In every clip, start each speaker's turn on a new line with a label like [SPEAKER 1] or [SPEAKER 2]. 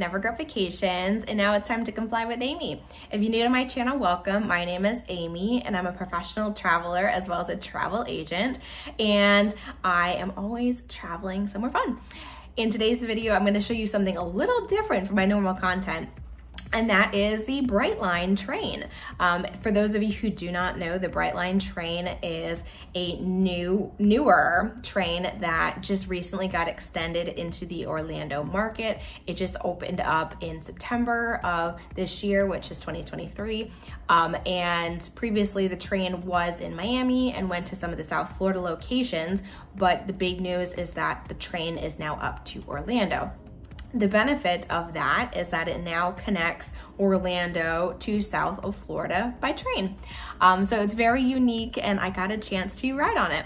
[SPEAKER 1] Never Regret Vacations, and now it's time to come fly with Amy. If you're new to my channel, welcome. My name is Amy, and I'm a professional traveler as well as a travel agent, and I am always traveling somewhere fun. In today's video, I'm going to show you something a little different from my normal content, and that is the Brightline train. For those of you who do not know, the Brightline train is a newer train that just recently got extended into the Orlando market. It just opened up in September of this year, which is 2023. And previously the train was in Miami and went to some of the South Florida locations, but the big news is that the train is now up to Orlando. The benefit of that is that it now connects Orlando to south of Florida by train. So it's very unique, and I got a chance to ride on it.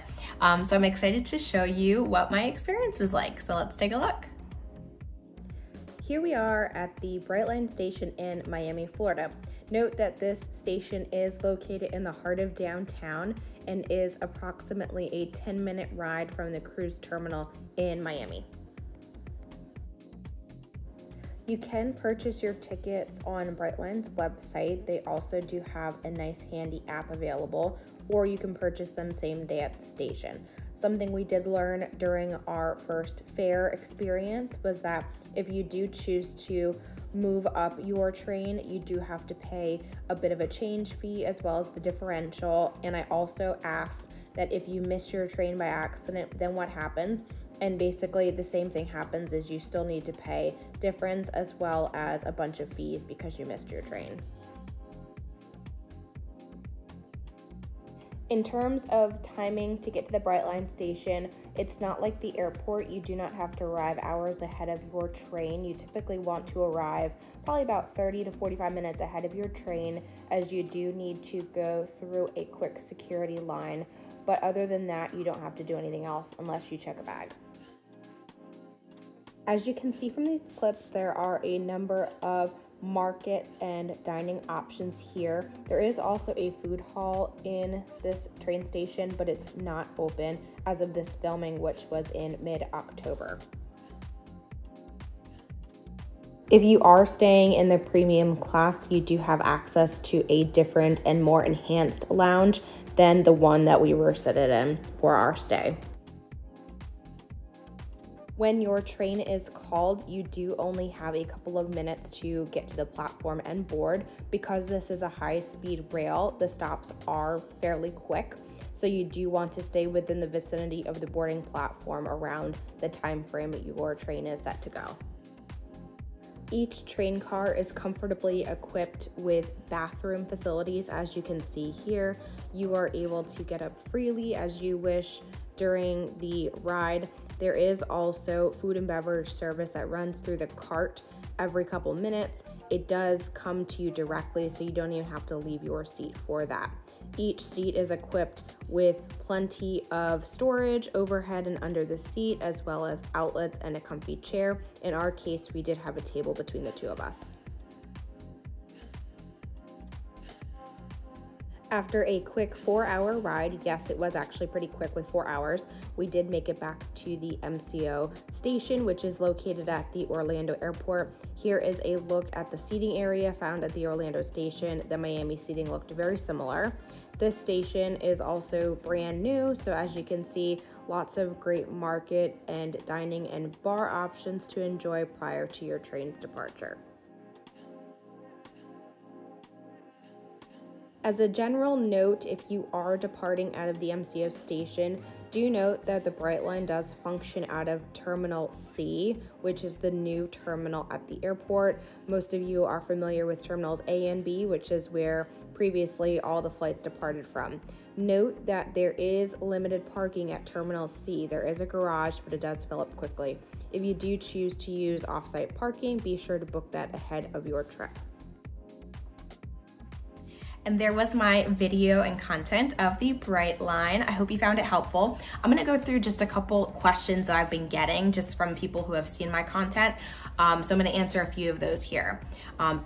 [SPEAKER 1] So I'm excited to show you what my experience was like. So let's take a look. Here we are at the Brightline station in Miami, Florida. Note that this station is located in the heart of downtown and is approximately a 10-minute ride from the cruise terminal in Miami. You can purchase your tickets on Brightline's website. They also do have a nice handy app available, or you can purchase them same day at the station. Something we did learn during our first fare experience was that if you do choose to move up your train, you do have to pay a bit of a change fee as well as the differential. And I also asked that if you miss your train by accident, then what happens? And basically the same thing happens, is you still need to pay difference as well as a bunch of fees because you missed your train. In terms of timing to get to the Brightline station, it's not like the airport. You do not have to arrive hours ahead of your train. You typically want to arrive probably about 30 to 45 minutes ahead of your train, as you do need to go through a quick security line. But other than that, you don't have to do anything else unless you check a bag. As you can see from these clips, there are a number of market and dining options here. There is also a food hall in this train station, but it's not open as of this filming, which was in mid-October. If you are staying in the premium class, you do have access to a different and more enhanced lounge than the one that we were seated in for our stay. When your train is called, you do only have a couple of minutes to get to the platform and board. Because this is a high-speed rail, the stops are fairly quick, so you do want to stay within the vicinity of the boarding platform around the time frame that your train is set to go. Each train car is comfortably equipped with bathroom facilities. As you can see here, you are able to get up freely as you wish during the ride. There is also food and beverage service that runs through the cart every couple minutes. It does come to you directly, so you don't even have to leave your seat for that. Each seat is equipped with plenty of storage overhead and under the seat, as well as outlets and a comfy chair. In our case, we did have a table between the two of us. After a quick 4-hour ride, yes, it was actually pretty quick with 4 hours, we did make it back to the MCO station, which is located at the Orlando airport. Here is a look at the seating area found at the Orlando station. The Miami seating looked very similar. This station is also brand new, so as you can see, lots of great market and dining and bar options to enjoy prior to your train's departure. As a general note, if you are departing out of the MCO station, do note that the Brightline does function out of Terminal C, which is the new terminal at the airport. Most of you are familiar with Terminals A and B, which is where previously all the flights departed from. Note that there is limited parking at Terminal C. There is a garage, but it does fill up quickly. If you do choose to use off-site parking, be sure to book that ahead of your trip. And there was my video and content of the Brightline. I hope you found it helpful. I'm gonna go through just a couple questions that I've been getting just from people who have seen my content. So I'm gonna answer a few of those here.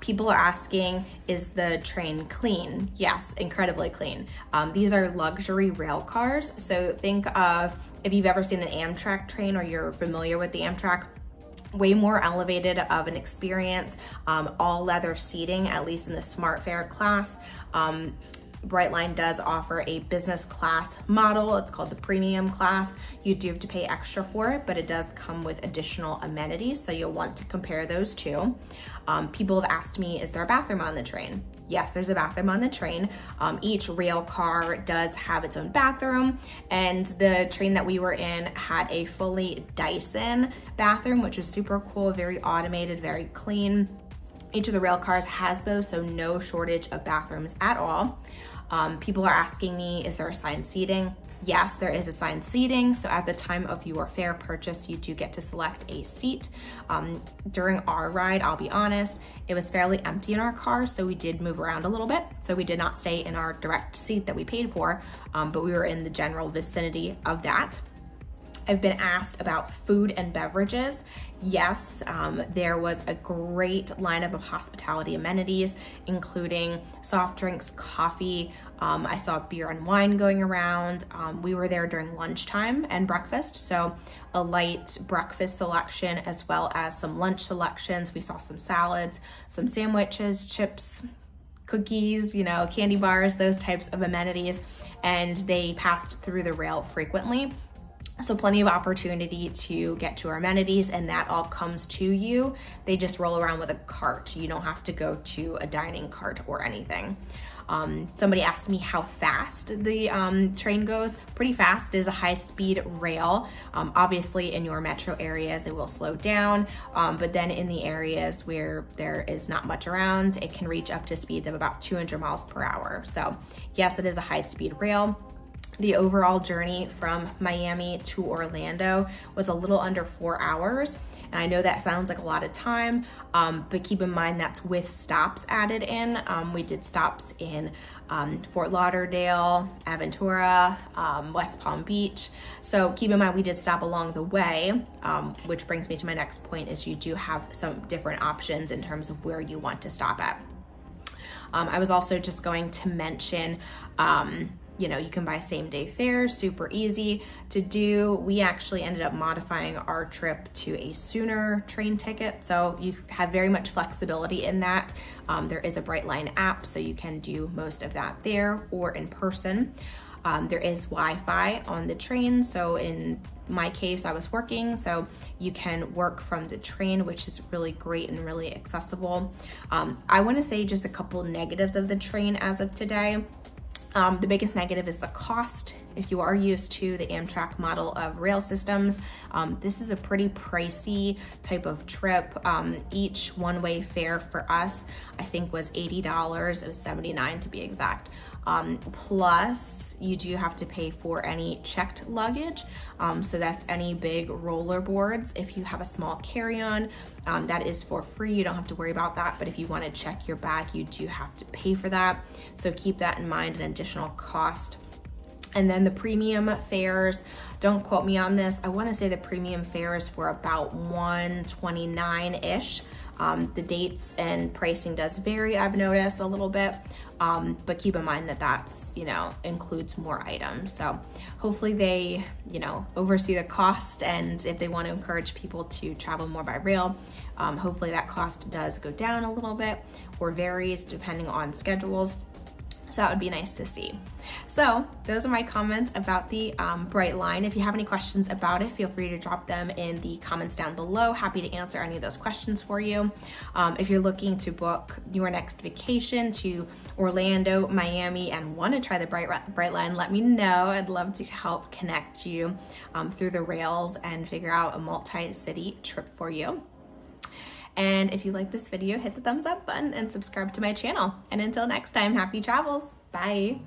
[SPEAKER 1] People are asking, is the train clean? Yes, incredibly clean. These are luxury rail cars. So think of, if you've ever seen an Amtrak train or you're familiar with the Amtrak, way more elevated of an experience, all leather seating, at least in the Smart Fare class. Brightline does offer a business class model. It's called the premium class. You do have to pay extra for it, but it does come with additional amenities, so you'll want to compare those two. People have asked me, is there a bathroom on the train? Yes, there's a bathroom on the train. Each rail car does have its own bathroom, and the train that we were in had a fully Dyson bathroom, which was super cool, very automated, very clean. Each of the rail cars has those, so no shortage of bathrooms at all. People are asking me, is there assigned seating? Yes, there is assigned seating. So at the time of your fare purchase, you do get to select a seat. During our ride, I'll be honest, it was fairly empty in our car, so we did move around a little bit. So we did not stay in our direct seat that we paid for, but we were in the general vicinity of that. I've been asked about food and beverages. Yes, there was a great lineup of hospitality amenities, including soft drinks, coffee. I saw beer and wine going around. We were there during lunchtime and breakfast, so a light breakfast selection as well as some lunch selections. We saw some salads, some sandwiches, chips, cookies, you know, candy bars, those types of amenities, and they passed through the rail frequently. So plenty of opportunity to get to our amenities, and that all comes to you. They just roll around with a cart. You don't have to go to a dining cart or anything. Somebody asked me how fast the train goes. Pretty fast. It is a high-speed rail. Obviously in your metro areas it will slow down, but then in the areas where there is not much around, it can reach up to speeds of about 200 miles per hour. So yes, it is a high-speed rail. The overall journey from Miami to Orlando was a little under 4 hours. And I know that sounds like a lot of time, but keep in mind that's with stops added in. We did stops in Fort Lauderdale, Aventura, West Palm Beach. So keep in mind we did stop along the way, which brings me to my next point, is you do have some different options in terms of where you want to stop at. I was also just going to mention, you know, you can buy same day fares, super easy to do. We actually ended up modifying our trip to a sooner train ticket. So you have very much flexibility in that. There is a Brightline app, so you can do most of that there or in person. There is Wi-Fi on the train. So in my case, I was working, so you can work from the train, which is really great and really accessible. I wanna say just a couple negatives of the train as of today. The biggest negative is the cost. If you are used to the Amtrak model of rail systems, this is a pretty pricey type of trip. Each one-way fare for us, I think, was $80. It was $79 to be exact. Plus, you do have to pay for any checked luggage. So that's any big roller boards. If you have a small carry-on, that is for free. You don't have to worry about that. But if you want to check your bag, you do have to pay for that. So keep that in mind, an additional cost. And then the premium fares, don't quote me on this. I want to say the premium fares were about $129-ish. The dates and pricing does vary, I've noticed a little bit, but keep in mind that that's, you know, includes more items. So hopefully they, you know, oversee the cost, and if they want to encourage people to travel more by rail, hopefully that cost does go down a little bit or varies depending on schedules. So that would be nice to see. So those are my comments about the Brightline. If you have any questions about it, feel free to drop them in the comments down below. Happy to answer any of those questions for you. If you're looking to book your next vacation to Orlando, Miami, and want to try the Brightline, let me know. I'd love to help connect you through the rails and figure out a multi-city trip for you. And if you like this video, hit the thumbs up button and subscribe to my channel. And until next time, happy travels. Bye.